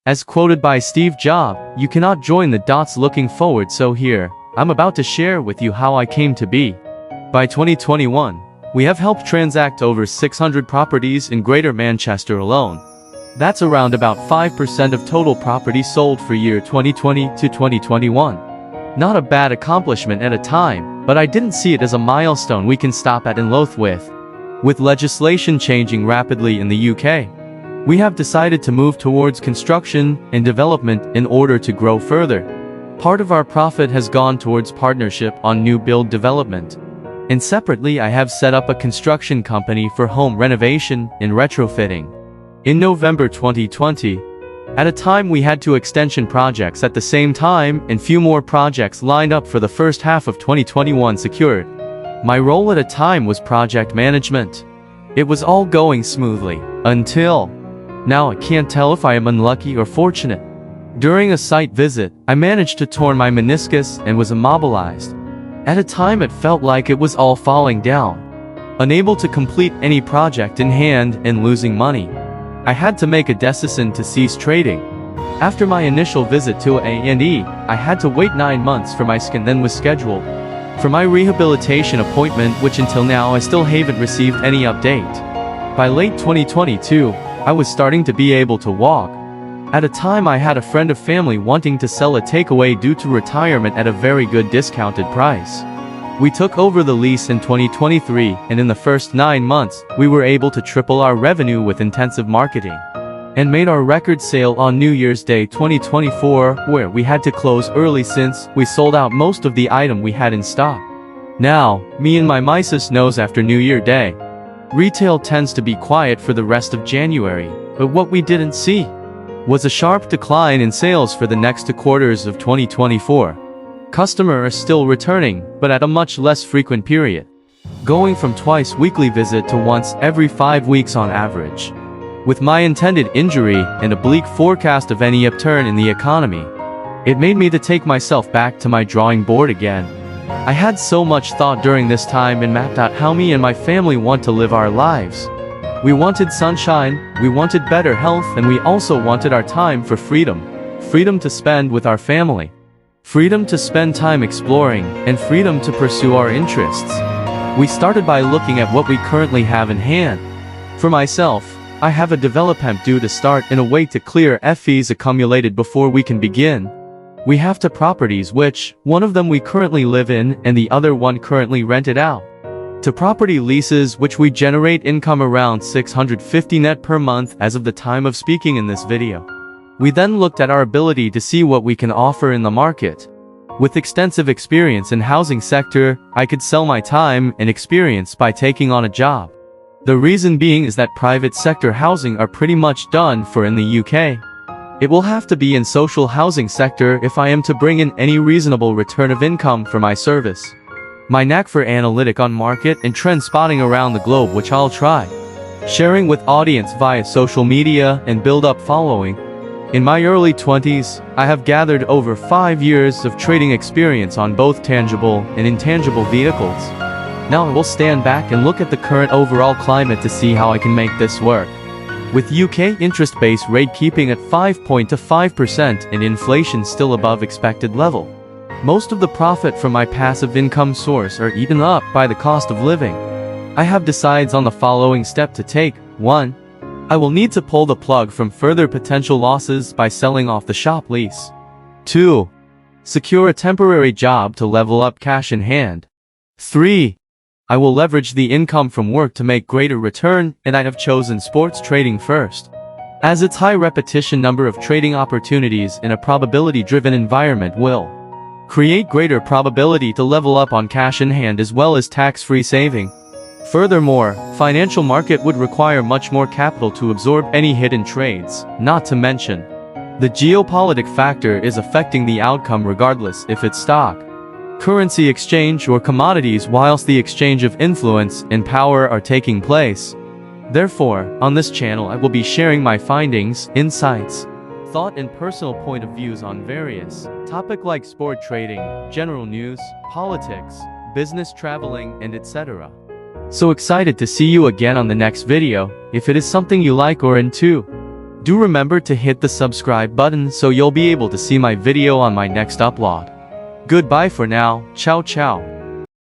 As quoted by Steve Jobs, you cannot join the dots looking forward, so here, I'm about to share with you how I came to be. By 2021, we have helped transact over 600 properties in Greater Manchester alone. That's around about 5% of total properties sold for year 2020 to 2021. Not a bad accomplishment at a time, but I didn't see it as a milestone we can stop at and loath with. With legislation changing rapidly in the UK, we have decided to move towards construction and development in order to grow further. Part of our profit has gone towards partnership on new build development. And separately, I have set up a construction company for home renovation and retrofitting. In November 2020, at a time we had 2 extension projects at the same time and few more projects lined up for the first half of 2021 secured. My role at a time was project management. It was all going smoothly, until now I can't tell if I am unlucky or fortunate. During a site visit, I managed to torn my meniscus and was immobilized. At a time it felt like it was all falling down. Unable to complete any project in hand and losing money, I had to make a decision to cease trading. After my initial visit to A&E, I had to wait 9 months for my scan, then was scheduled for my rehabilitation appointment, which until now I still haven't received any update. By late 2022, I was starting to be able to walk. At a time I had a friend of family wanting to sell a takeaway due to retirement at a very good discounted price. We took over the lease in 2023, and in the first 9 months, we were able to triple our revenue with intensive marketing. And made our record sale on New Year's Day 2024, where we had to close early since we sold out most of the item we had in stock. Now, me and my missus knows after New Year Day, retail tends to be quiet for the rest of January, but what we didn't see was a sharp decline in sales for the next 2 quarters of 2024. Customers are still returning, but at a much less frequent period, going from twice weekly visit to once every 5 weeks on average. With my intended injury and a bleak forecast of any upturn in the economy, it made me to take myself back to my drawing board again. I had so much thought during this time and mapped out how me and my family want to live our lives. We wanted sunshine, we wanted better health, and we also wanted our time for freedom. Freedom to spend with our family. Freedom to spend time exploring, and freedom to pursue our interests. We started by looking at what we currently have in hand. For myself, I have a development due to start in a way to clear fees accumulated before we can begin. We have 2 properties which, one of them we currently live in and the other one currently rented out. 2 property leases which we generate income around 650 net per month as of the time of speaking in this video. We then looked at our ability to see what we can offer in the market. With extensive experience in housing sector, I could sell my time and experience by taking on a job. The reason being is that private sector housing are pretty much done for in the UK. It will have to be in social housing sector if I am to bring in any reasonable return of income for my service. My knack for analytic on market and trend spotting around the globe, which I'll try sharing with audience via social media and build up following. In my early 20s, I have gathered over 5 years of trading experience on both tangible and intangible vehicles. Now I will stand back and look at the current overall climate to see how I can make this work. With UK interest base rate keeping at 5.25% and inflation still above expected level, most of the profit from my passive income source are eaten up by the cost of living. I have decided on the following step to take. 1. I will need to pull the plug from further potential losses by selling off the shop lease. 2. Secure a temporary job to level up cash in hand. 3. I will leverage the income from work to make greater return, and I have chosen sports trading first, as its high repetition number of trading opportunities in a probability-driven environment will create greater probability to level up on cash in hand as well as tax-free saving. Furthermore, financial market would require much more capital to absorb any hit in trades, not to mention the geopolitical factor is affecting the outcome regardless if it's stock, currency exchange or commodities, whilst the exchange of influence and power are taking place. Therefore, on this channel I will be sharing my findings, insights, thought and personal point of views on various topics like sport trading, general news, politics, business, traveling, and etc. So excited to see you again on the next video. If it is something you like or into, Do remember to hit the subscribe button so you'll be able to see my video on my next upload. Goodbye for now, ciao ciao.